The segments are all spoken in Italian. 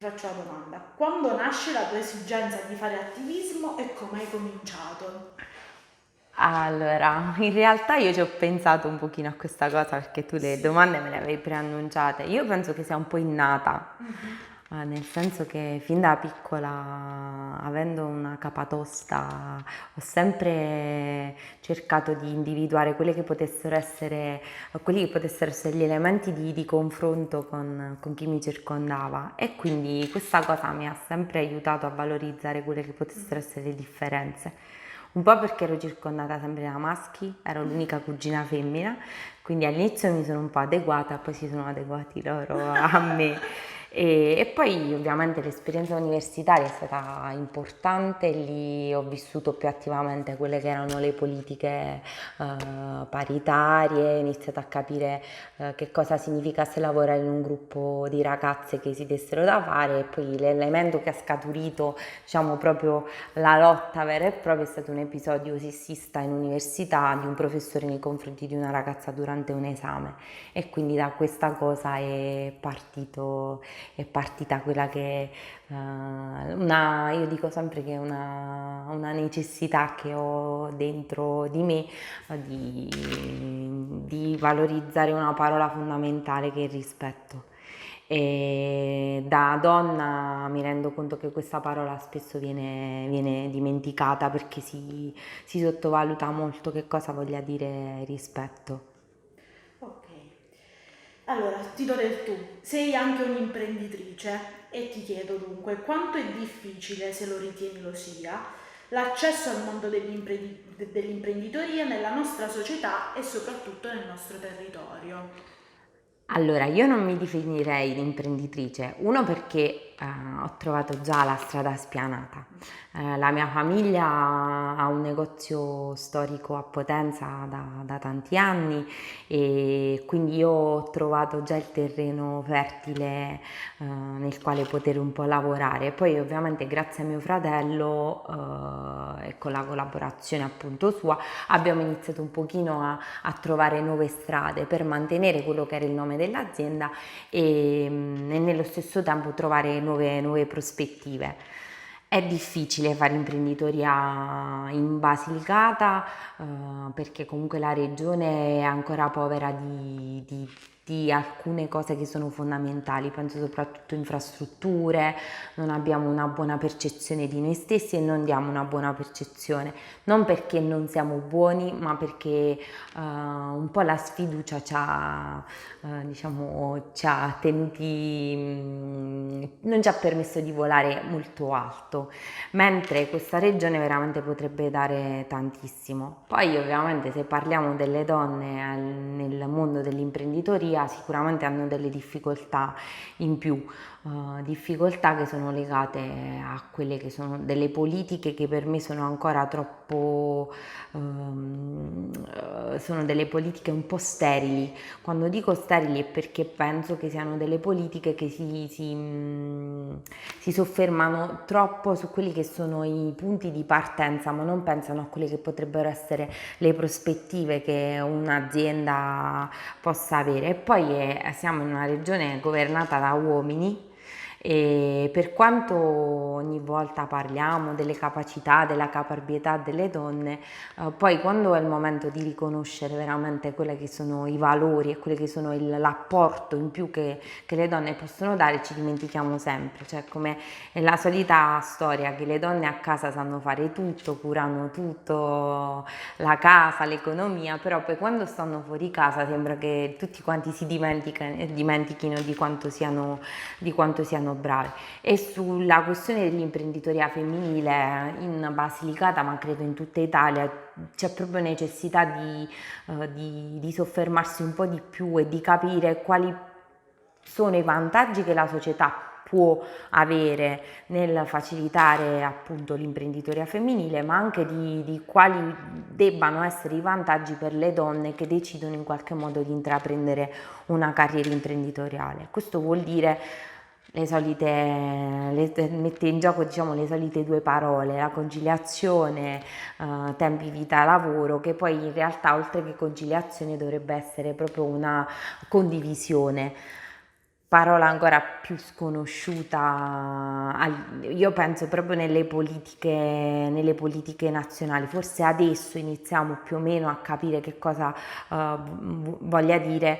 Faccio la domanda: quando nasce la tua esigenza di fare attivismo e come hai cominciato? Allora, in realtà io ci ho pensato un pochino a questa cosa perché tu le Sì. domande me le avevi preannunciate. Io penso che sia un po' innata, Mhm. nel senso che fin da piccola, avendo una capatosta, ho sempre cercato di individuare quelli che potessero essere gli elementi di confronto con chi mi circondava e quindi questa cosa mi ha sempre aiutato a valorizzare quelle che potessero essere le differenze. Un po' perché ero circondata sempre da maschi, ero l'unica cugina femmina, quindi all'inizio mi sono un po' adeguata, poi si sono adeguati loro a me. E poi ovviamente l'esperienza universitaria è stata importante, lì ho vissuto più attivamente quelle che erano le politiche paritarie, ho iniziato a capire che cosa significasse lavorare in un gruppo di ragazze che si dessero da fare e poi l'elemento che ha scaturito, diciamo, proprio la lotta vera e propria è stato un episodio sessista in università di un professore nei confronti di una ragazza durante un esame e quindi da questa cosa è partita quella che io dico sempre che è una necessità che ho dentro di me di valorizzare una parola fondamentale che è il rispetto. E da donna mi rendo conto che questa parola spesso viene dimenticata perché si sottovaluta molto che cosa voglia dire rispetto. Ok, allora ti do del tu. Sei anche un'imprenditrice e ti chiedo dunque quanto è difficile, se lo ritieni lo sia, l'accesso al mondo dell'imprenditoria nella nostra società e soprattutto nel nostro territorio. Allora, io non mi definirei un'imprenditrice, uno perché ho trovato già la strada spianata. La mia famiglia ha un negozio storico a Potenza da tanti anni e quindi io ho trovato già il terreno fertile nel quale poter un po' lavorare. Poi ovviamente grazie a mio fratello e con la collaborazione appunto sua abbiamo iniziato un pochino a trovare nuove strade per mantenere quello che era il nome dell'azienda e nello stesso tempo trovare nuove prospettive. È difficile fare imprenditoria in Basilicata perché comunque la regione è ancora povera di alcune cose che sono fondamentali, penso soprattutto infrastrutture, non abbiamo una buona percezione di noi stessi e non diamo una buona percezione, non perché non siamo buoni, ma perché un po' la sfiducia ci ha tenuti, non ci ha permesso di volare molto alto, mentre questa regione veramente potrebbe dare tantissimo. Poi ovviamente se parliamo delle donne nel mondo dell'imprenditoria sicuramente hanno delle difficoltà in più, difficoltà che sono legate a quelle che sono delle politiche che per me sono ancora troppo, sono delle politiche un po' sterili. Quando dico sterili è perché penso che siano delle politiche che si soffermano troppo su quelli che sono i punti di partenza, ma non pensano a quelle che potrebbero essere le prospettive che un'azienda possa avere. E poi siamo in una regione governata da uomini e per quanto ogni volta parliamo delle capacità, della caparbietà delle donne, poi quando è il momento di riconoscere veramente quelli che sono i valori e quelli che sono l'apporto in più che le donne possono dare, ci dimentichiamo sempre, cioè come è la solita storia che le donne a casa sanno fare tutto, curano tutto, la casa, l'economia, però poi quando stanno fuori casa sembra che tutti quanti si dimentichino di quanto siano brave. E sulla questione dell'imprenditoria femminile in Basilicata, ma credo in tutta Italia, c'è proprio necessità di soffermarsi un po' di più e di capire quali sono i vantaggi che la società può avere nel facilitare appunto l'imprenditoria femminile, ma anche di quali debbano essere i vantaggi per le donne che decidono in qualche modo di intraprendere una carriera imprenditoriale. Questo vuol dire mette in gioco diciamo le solite due parole, la conciliazione, tempi vita lavoro, che poi in realtà oltre che conciliazione dovrebbe essere proprio una condivisione. parola ancora più sconosciuta, io penso proprio nelle politiche nazionali. Forse adesso iniziamo più o meno a capire che cosa voglia dire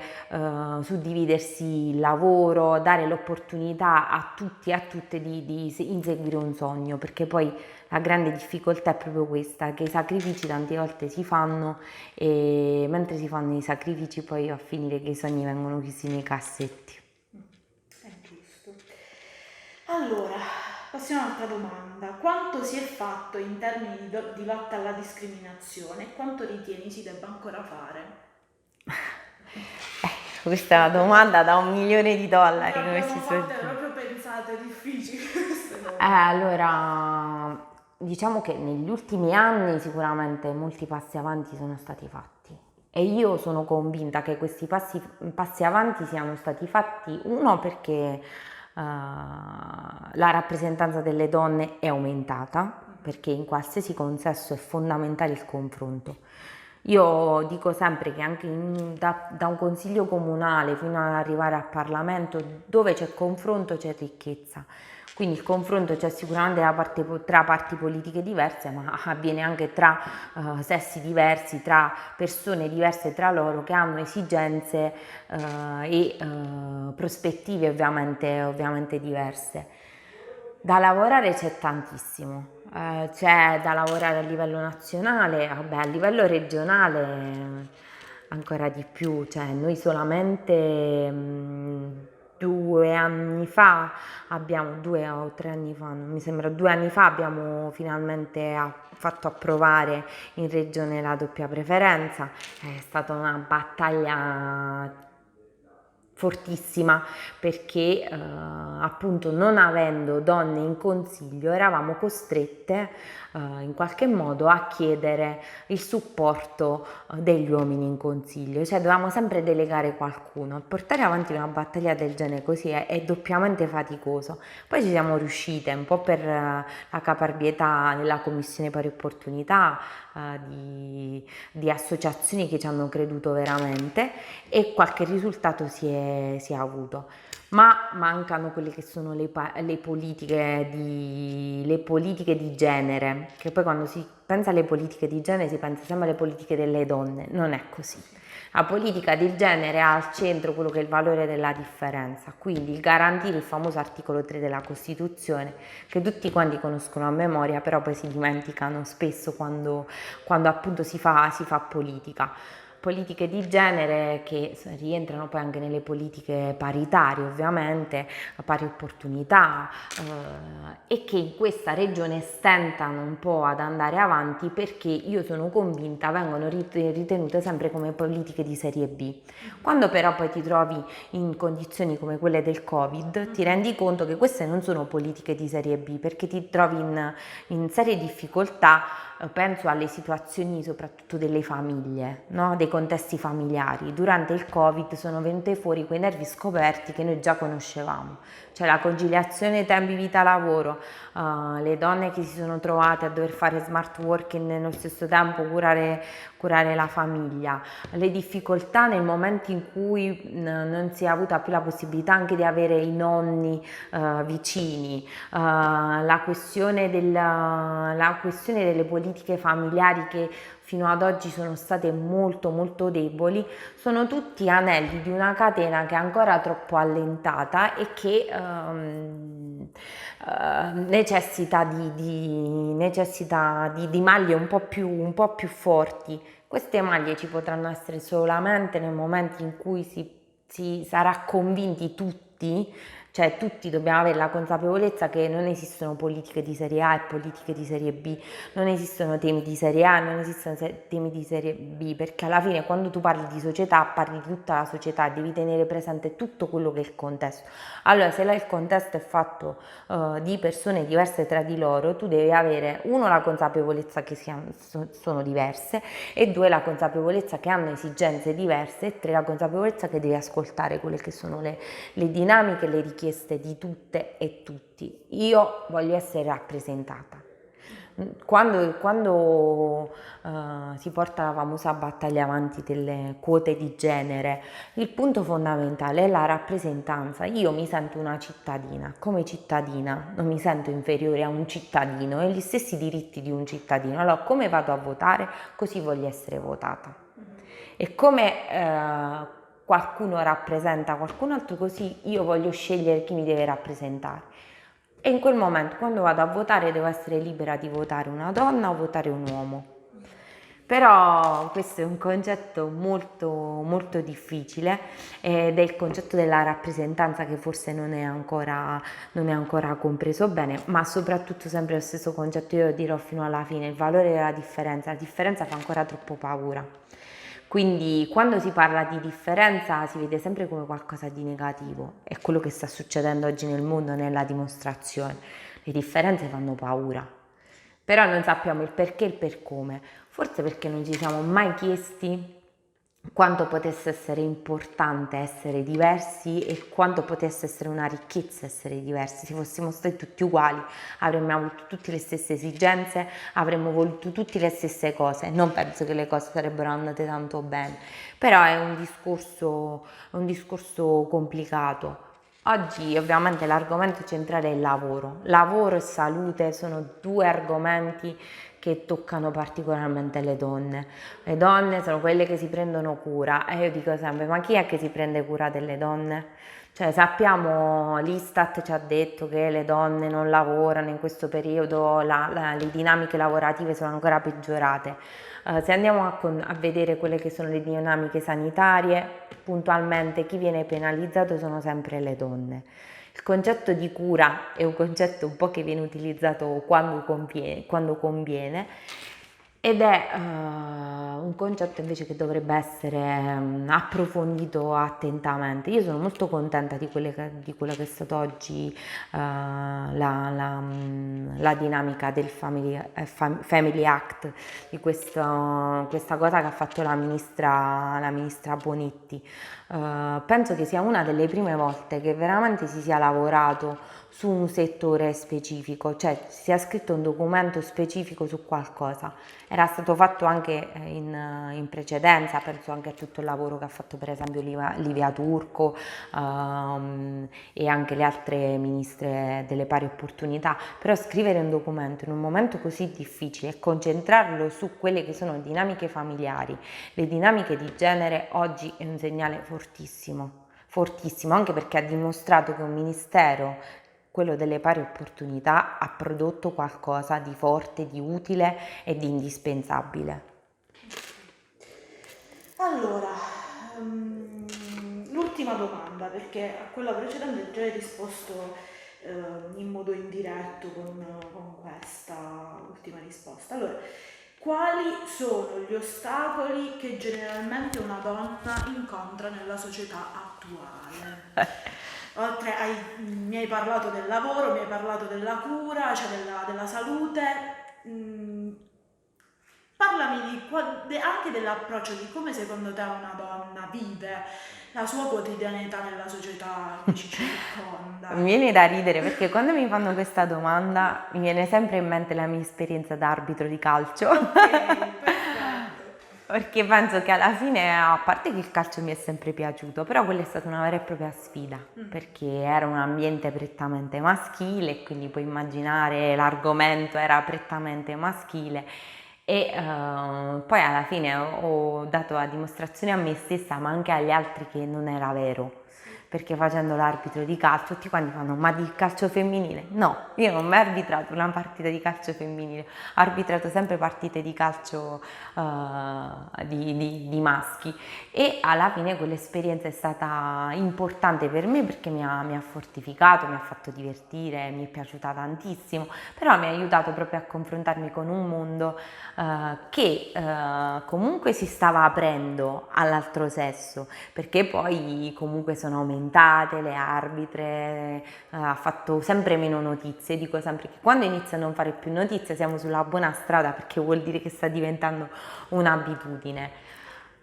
suddividersi il lavoro, dare l'opportunità a tutti e a tutte di inseguire un sogno, perché poi la grande difficoltà è proprio questa, che i sacrifici tante volte si fanno e mentre si fanno i sacrifici poi va a finire che i sogni vengono chiusi nei cassetti. È giusto. Allora, passiamo all'altra domanda. Quanto si è fatto in termini di lotta alla discriminazione e quanto ritieni si debba ancora fare? Questa è una domanda da $1 milione, come si suol Fatte dire. proprio pensate, difficili queste cose. Allora, diciamo che negli ultimi anni sicuramente molti passi avanti sono stati fatti e io sono convinta che questi passi avanti siano stati fatti, uno perché la rappresentanza delle donne è aumentata, perché in qualsiasi consesso è fondamentale il confronto. Io dico sempre che anche da un consiglio comunale fino ad arrivare al Parlamento, dove c'è confronto c'è ricchezza. Quindi il confronto c'è sicuramente tra parti politiche diverse, ma avviene anche tra sessi diversi, tra persone diverse tra loro che hanno esigenze e prospettive ovviamente diverse. Da lavorare c'è tantissimo, c'è da lavorare a livello nazionale, vabbè, a livello regionale ancora di più, cioè noi solamente 2 anni fa abbiamo, 2 o 3 anni fa, mi sembra 2 anni fa abbiamo finalmente fatto approvare in regione la doppia preferenza, è stata una battaglia fortissima perché appunto non avendo donne in consiglio eravamo costrette in qualche modo a chiedere il supporto degli uomini in consiglio, cioè dovevamo sempre delegare qualcuno. Portare avanti una battaglia del genere così è doppiamente faticoso. Poi ci siamo riuscite un po' per la caparbietà nella commissione pari opportunità di associazioni che ci hanno creduto veramente e qualche risultato si è avuto, ma mancano quelle che sono le politiche di genere, che poi quando si pensa alle politiche di genere si pensa sempre alle politiche delle donne, non è così. La politica del genere ha al centro quello che è il valore della differenza, quindi il garantire il famoso articolo 3 della Costituzione, che tutti quanti conoscono a memoria, però poi si dimenticano spesso quando appunto si fa politica. Politiche di genere che rientrano poi anche nelle politiche paritarie, ovviamente, a pari opportunità, e che in questa regione stentano un po' ad andare avanti perché io sono convinta vengono ritenute sempre come politiche di serie B. Quando però poi ti trovi in condizioni come quelle del Covid, ti rendi conto che queste non sono politiche di serie B perché ti trovi in serie difficoltà. Penso alle situazioni soprattutto delle famiglie, no? Dei contesti familiari. Durante il Covid sono venute fuori quei nervi scoperti che noi già conoscevamo, cioè la conciliazione tempi vita-lavoro, le donne che si sono trovate a dover fare smart working e nello stesso tempo curare la famiglia, le difficoltà nel momento in cui non si è avuta più la possibilità anche di avere i nonni vicini, la questione delle politiche familiari che fino ad oggi sono state molto molto deboli, sono tutti anelli di una catena che è ancora troppo allentata e che necessita di maglie un po' più forti. Queste maglie ci potranno essere solamente nel momento in cui si sarà convinti tutti, cioè tutti dobbiamo avere la consapevolezza che non esistono politiche di serie A e politiche di serie B, non esistono temi di serie A e non esistono temi di serie B, perché alla fine quando tu parli di società parli di tutta la società, devi tenere presente tutto quello che è il contesto. Allora se il contesto è fatto di persone diverse tra di loro, tu devi avere uno la consapevolezza che sono diverse e due la consapevolezza che hanno esigenze diverse e tre la consapevolezza che devi ascoltare quelle che sono le dinamiche, le richieste di tutte e tutti. Io voglio essere rappresentata, Quando si porta la famosa battaglia avanti delle quote di genere, il punto fondamentale è la rappresentanza. Io mi sento una cittadina, come cittadina non mi sento inferiore a un cittadino e gli stessi diritti di un cittadino. Allora, come vado a votare? Così voglio essere votata. E come qualcuno rappresenta qualcun altro, così io voglio scegliere chi mi deve rappresentare. E in quel momento, quando vado a votare, devo essere libera di votare una donna o votare un uomo. Però questo è un concetto molto, molto difficile ed è il concetto della rappresentanza che forse non è ancora compreso bene, ma soprattutto sempre lo stesso concetto, io lo dirò fino alla fine, il valore della differenza. La differenza fa ancora troppo paura. Quindi quando si parla di differenza si vede sempre come qualcosa di negativo, è quello che sta succedendo oggi nel mondo, nella dimostrazione. Le differenze fanno paura, però non sappiamo il perché e il per come. Forse perché non ci siamo mai chiesti quanto potesse essere importante essere diversi e quanto potesse essere una ricchezza essere diversi. Se fossimo stati tutti uguali avremmo avuto tutte le stesse esigenze, avremmo voluto tutte le stesse cose. Non penso che le cose sarebbero andate tanto bene, però è un discorso complicato. Oggi ovviamente l'argomento centrale è il lavoro. Lavoro e salute sono due argomenti che toccano particolarmente le donne. Le donne sono quelle che si prendono cura e io dico sempre, ma chi è che si prende cura delle donne? Cioè sappiamo, l'Istat ci ha detto che le donne non lavorano in questo periodo, le dinamiche lavorative sono ancora peggiorate. Se andiamo a vedere quelle che sono le dinamiche sanitarie, puntualmente chi viene penalizzato sono sempre le donne. Il concetto di cura è un concetto un po' che viene utilizzato quando conviene ed è un concetto invece che dovrebbe essere approfondito attentamente. Io sono molto contenta di quello che è stato oggi la dinamica del Family Act, di questa cosa che ha fatto la ministra Bonetti. Penso che sia una delle prime volte che veramente si sia lavorato su un settore specifico, cioè si sia scritto un documento specifico su qualcosa. Era stato fatto anche in precedenza, penso anche a tutto il lavoro che ha fatto per esempio Livia Turco e anche le altre ministre delle pari opportunità, però scrivere un documento in un momento così difficile e concentrarlo su quelle che sono dinamiche familiari, le dinamiche di genere, oggi è un segnale fortissimo, anche perché ha dimostrato che un ministero, quello delle pari opportunità, ha prodotto qualcosa di forte, di utile e di indispensabile. Allora, l'ultima domanda, perché a quella precedente già hai risposto in modo indiretto con questa ultima risposta. Allora, quali sono gli ostacoli che generalmente una donna incontra nella società attuale? Mi hai parlato del lavoro, mi hai parlato della cura, cioè della salute. Parlami anche dell'approccio di come secondo te una donna vive la sua quotidianità nella società che ci circonda. Mi viene da ridere perché quando mi fanno questa domanda mi viene sempre in mente la mia esperienza da arbitro di calcio. Ok, perfetto. Perché penso che alla fine, a parte che il calcio mi è sempre piaciuto, però quella è stata una vera e propria sfida, perché era un ambiente prettamente maschile e quindi puoi immaginare l'argomento era prettamente maschile e poi alla fine ho dato la dimostrazione a me stessa ma anche agli altri che non era vero. Perché facendo l'arbitro di calcio tutti quanti fanno ma di calcio femminile? No, io non ho mai arbitrato una partita di calcio femminile, ho arbitrato sempre partite di calcio di maschi e alla fine quell'esperienza è stata importante per me perché mi ha fortificato, mi ha fatto divertire, mi è piaciuta tantissimo, però mi ha aiutato proprio a confrontarmi con un mondo che comunque si stava aprendo all'altro sesso, perché poi comunque sono aumentate le arbitre, ha fatto sempre meno notizie. Dico sempre che quando inizia a non fare più notizie siamo sulla buona strada, perché vuol dire che sta diventando un'abitudine.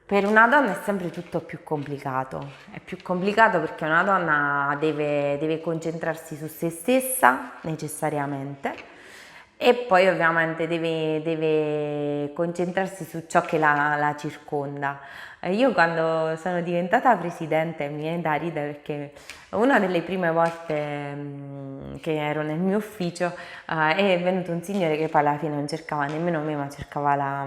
Per una donna è sempre tutto più complicato, è più complicato perché una donna deve concentrarsi su se stessa necessariamente E poi ovviamente deve concentrarsi su ciò che la circonda. Io quando sono diventata presidente mi viene da ridere perché una delle prime volte che ero nel mio ufficio è venuto un signore che poi alla fine non cercava nemmeno me, ma cercava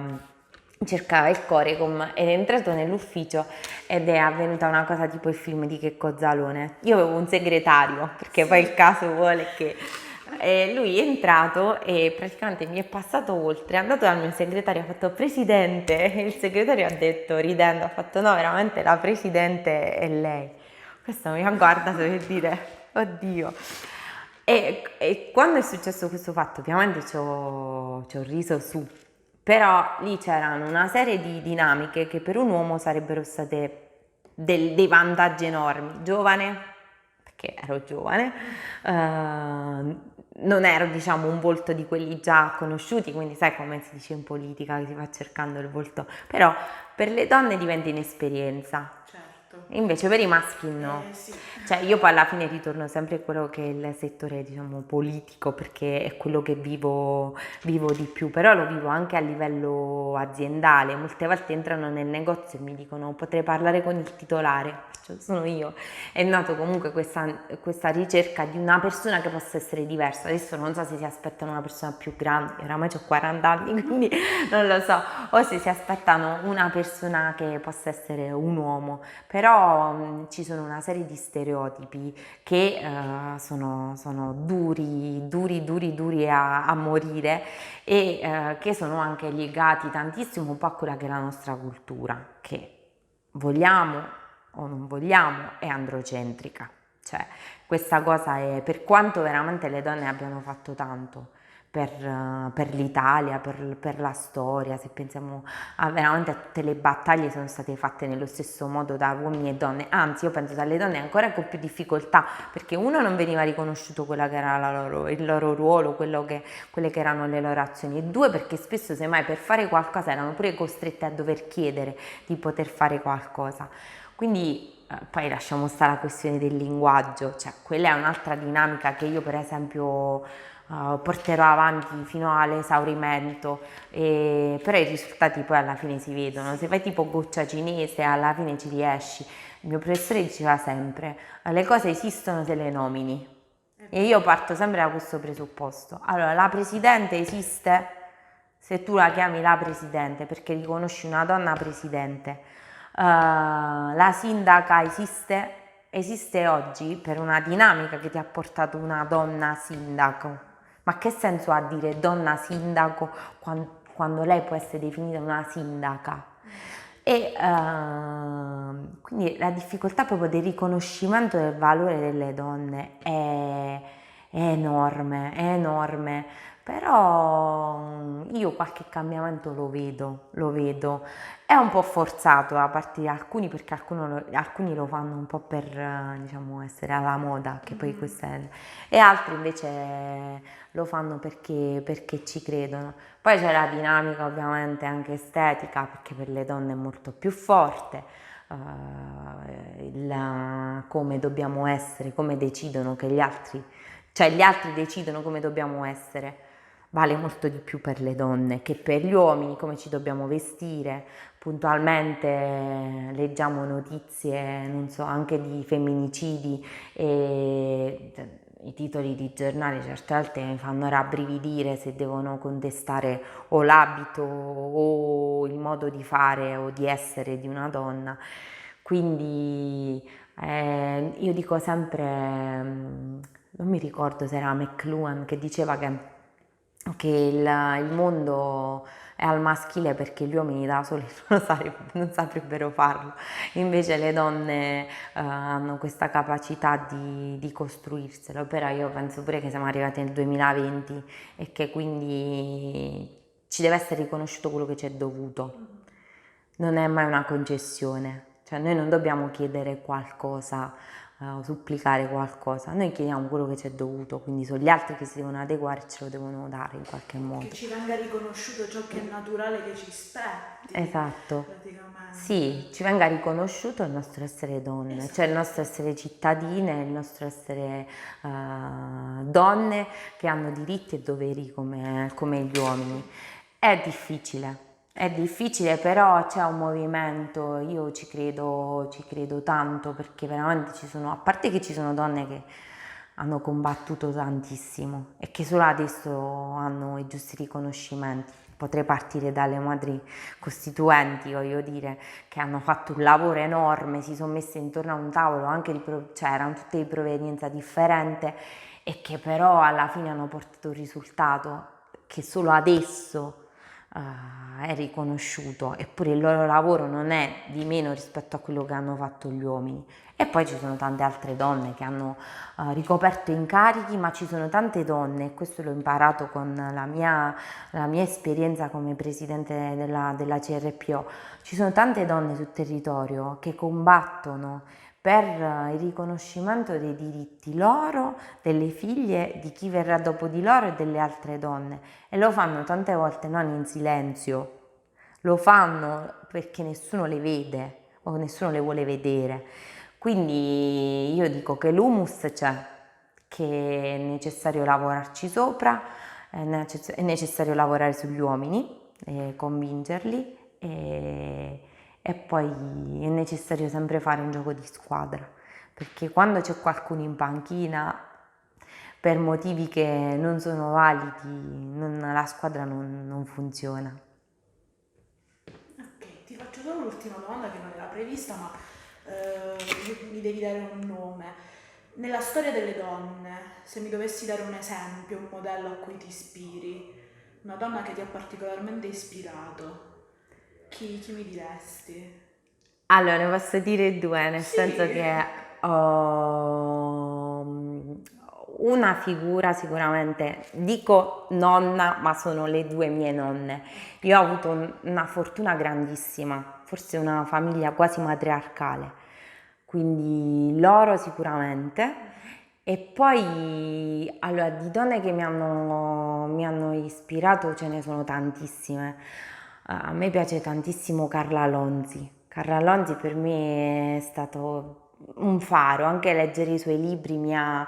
il Corecom ed è entrato nell'ufficio ed è avvenuta una cosa tipo il film di Checco Zalone. Io avevo un segretario, perché poi il caso vuole che lui è entrato e praticamente mi è passato oltre, è andato dal mio segretario, ha fatto presidente e il segretario ha detto ridendo, ha fatto no, veramente la presidente è lei. Questo mi ha guardato per dire oddio. E quando è successo questo fatto ovviamente ci ho riso su, però lì c'erano una serie di dinamiche che per un uomo sarebbero state dei vantaggi enormi. Giovane, perché ero giovane, non ero diciamo un volto di quelli già conosciuti, quindi sai come si dice in politica che si va cercando il volto, però per le donne diventa inesperienza. Certo. Invece per i maschi no. Sì. Cioè io poi alla fine ritorno sempre a quello che è il settore diciamo politico perché è quello che vivo di più, però lo vivo anche a livello aziendale. Molte volte entrano nel negozio e mi dicono potrei parlare con il titolare, cioè, sono io. È nato comunque questa ricerca di una persona che possa essere diversa. Adesso non so se si aspettano una persona più grande, oramai ho 40 anni, quindi non lo so, o se si aspettano una persona che possa essere un uomo, però ci sono una serie di stereotipi che sono duri a morire e che sono anche legati tantissimo un po' a quella che è la nostra cultura, che vogliamo o non vogliamo è androcentrica. Cioè, questa cosa è, per quanto veramente le donne abbiano fatto tanto per l'Italia, per la storia, se pensiamo a veramente a tutte le battaglie sono state fatte nello stesso modo da uomini e donne, anzi io penso dalle donne ancora con più difficoltà, perché uno non veniva riconosciuto quella che era il loro ruolo, quelle che erano le loro azioni, e due perché spesso semmai per fare qualcosa erano pure costrette a dover chiedere di poter fare qualcosa. Quindi poi lasciamo stare la questione del linguaggio, cioè quella è un'altra dinamica che io per esempio porterò avanti fino all'esaurimento, però i risultati poi alla fine si vedono, se fai tipo goccia cinese alla fine ci riesci. Il mio professore diceva sempre, le cose esistono se le nomini, e io parto sempre da questo presupposto. Allora, la presidente esiste se tu la chiami la presidente perché riconosci una donna presidente. La sindaca esiste oggi per una dinamica che ti ha portato una donna sindaco. Ma che senso ha dire donna sindaco quando lei può essere definita una sindaca? E quindi la difficoltà proprio del riconoscimento del valore delle donne è enorme, però io qualche cambiamento lo vedo. È un po' forzato da parte di alcuni perché alcuni lo fanno un po' per diciamo essere alla moda, che poi questa è, e altri invece lo fanno perché ci credono. Poi c'è la dinamica ovviamente anche estetica perché per le donne è molto più forte, come dobbiamo essere, come decidono che gli altri, cioè gli altri decidono come dobbiamo essere. Vale molto di più per le donne che per gli uomini, come ci dobbiamo vestire. Puntualmente leggiamo notizie, non so, anche di femminicidi e i titoli di giornale certe volte mi fanno rabbrividire se devono contestare o l'abito o il modo di fare o di essere di una donna. Quindi io dico sempre, non mi ricordo se era McLuhan che diceva che il mondo è al maschile perché gli uomini da soli non saprebbero farlo, invece le donne hanno questa capacità di costruirselo, però io penso pure che siamo arrivati nel 2020 e che quindi ci deve essere riconosciuto quello che ci è dovuto, non è mai una concessione, cioè noi non dobbiamo chiedere qualcosa supplicare qualcosa, noi chiediamo quello che ci è dovuto, quindi sono gli altri che si devono adeguare e ce lo devono dare in qualche modo. Che ci venga riconosciuto ciò che è naturale che ci spetti. Esatto. Praticamente. Sì, ci venga riconosciuto il nostro essere donne, Esatto. cioè il nostro essere cittadine, il nostro essere donne che hanno diritti e doveri come gli uomini. È difficile, però c'è un movimento, io ci credo tanto, perché veramente a parte che ci sono donne che hanno combattuto tantissimo e che solo adesso hanno i giusti riconoscimenti. Potrei partire dalle madri costituenti, voglio dire, che hanno fatto un lavoro enorme, si sono messe intorno a un tavolo, cioè erano tutte di provenienza differente, e che però alla fine hanno portato un risultato che solo adesso è riconosciuto, eppure il loro lavoro non è di meno rispetto a quello che hanno fatto gli uomini. E poi ci sono tante altre donne che hanno ricoperto incarichi, ma ci sono tante donne, e questo l'ho imparato con la mia esperienza come presidente della CRPO, ci sono tante donne sul territorio che combattono per il riconoscimento dei diritti loro, delle figlie, di chi verrà dopo di loro e delle altre donne, e lo fanno tante volte non in silenzio, lo fanno perché nessuno le vede o nessuno le vuole vedere. Quindi io dico che l'humus c'è, che è necessario lavorarci sopra, è necessario lavorare sugli uomini, convincerli, e poi è necessario sempre fare un gioco di squadra, perché quando c'è qualcuno in panchina per motivi che non sono validi, la squadra non funziona. Ok, ti faccio solo l'ultima domanda che non era prevista, ma mi devi dare un nome. Nella storia delle donne, se mi dovessi dare un esempio, un modello a cui ti ispiri, una donna che ti ha particolarmente ispirato, chi mi diresti? Allora, ne posso dire due, nel Sì. senso che ho una figura sicuramente, dico nonna, ma sono le due mie nonne. Io ho avuto una fortuna grandissima, forse una famiglia quasi matriarcale, quindi loro sicuramente. E poi, allora, di donne che mi hanno ispirato ce ne sono tantissime. A me piace tantissimo Carla Lonzi. Carla Lonzi per me è stato un faro, anche leggere i suoi libri mi ha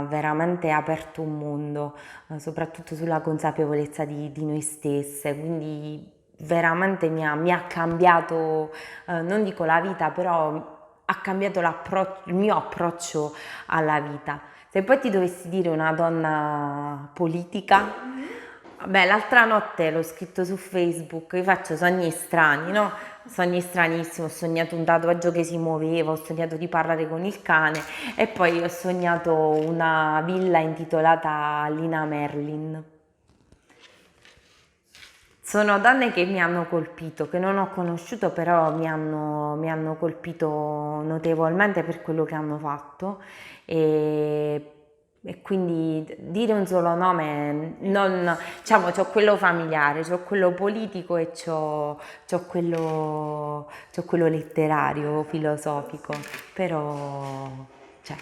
veramente aperto un mondo, soprattutto sulla consapevolezza di noi stesse, quindi veramente mi ha cambiato, non dico la vita, però ha cambiato il mio approccio alla vita. Se poi ti dovessi dire una donna politica, beh, l'altra notte l'ho scritto su Facebook, io faccio sogni strani, no? Sogni stranissimi, ho sognato un tatuaggio che si muoveva, ho sognato di parlare con il cane, e poi ho sognato una villa intitolata Lina Merlin. Sono donne che mi hanno colpito, che non ho conosciuto, però mi hanno colpito notevolmente per quello che hanno fatto, e quindi dire un solo nome, non, diciamo, c'ho quello familiare, c'ho quello politico e c'ho quello letterario, filosofico, però... Cioè,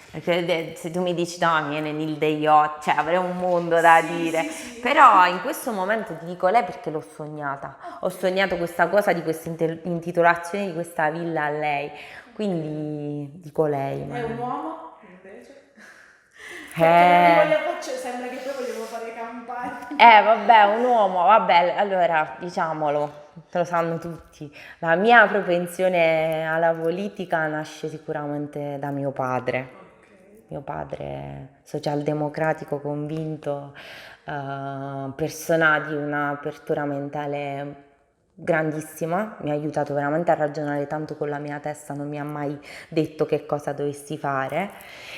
se tu mi dici no, mi viene Nil Deiot, cioè avrei un mondo da dire, Sì. però in questo momento ti dico lei perché l'ho sognata, ho sognato questa cosa di questa intitolazione di questa villa a lei, quindi dico lei. È un uomo, invece? Perché non Eh, mi voglio faccio, sembra che poi vogliamo fare campagna. vabbè, un uomo, vabbè, allora diciamolo, lo sanno tutti, la mia propensione alla politica nasce sicuramente da mio padre. Ok. Mio padre, socialdemocratico convinto, persona di un'apertura mentale grandissima, mi ha aiutato veramente a ragionare tanto con la mia testa, non mi ha mai detto che cosa dovessi fare,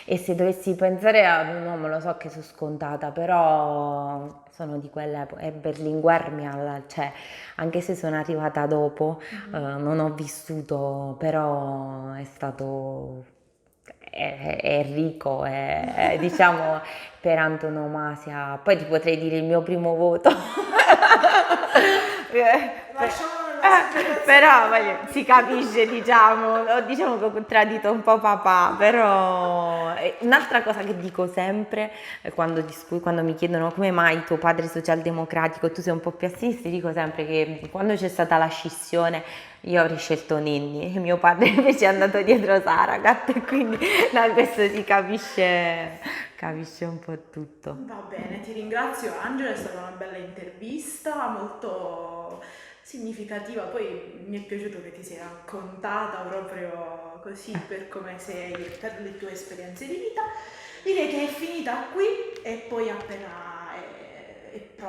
e se dovessi pensare ad un uomo, lo so che sono scontata, però sono di quell'epoca, e Berlinguer cioè, anche se sono arrivata dopo, non ho vissuto, però è stato... È ricco, diciamo per antonomasia. Poi ti potrei dire il mio primo voto. Lasciamolo Però si capisce, diciamo, diciamo che ho contraddito un po' papà, però un'altra cosa che dico sempre quando mi chiedono come mai tuo padre è socialdemocratico e tu sei un po' più a sinistra, dico sempre che quando c'è stata la scissione io avrei scelto Nenni e mio padre invece è andato dietro Saragat e quindi da questo si capisce un po' tutto. Va bene, ti ringrazio Angela, è stata una bella intervista, molto significativa, poi mi è piaciuto che ti sei raccontata proprio così per come sei e per le tue esperienze di vita. Direi che è finita qui e poi appena è pronta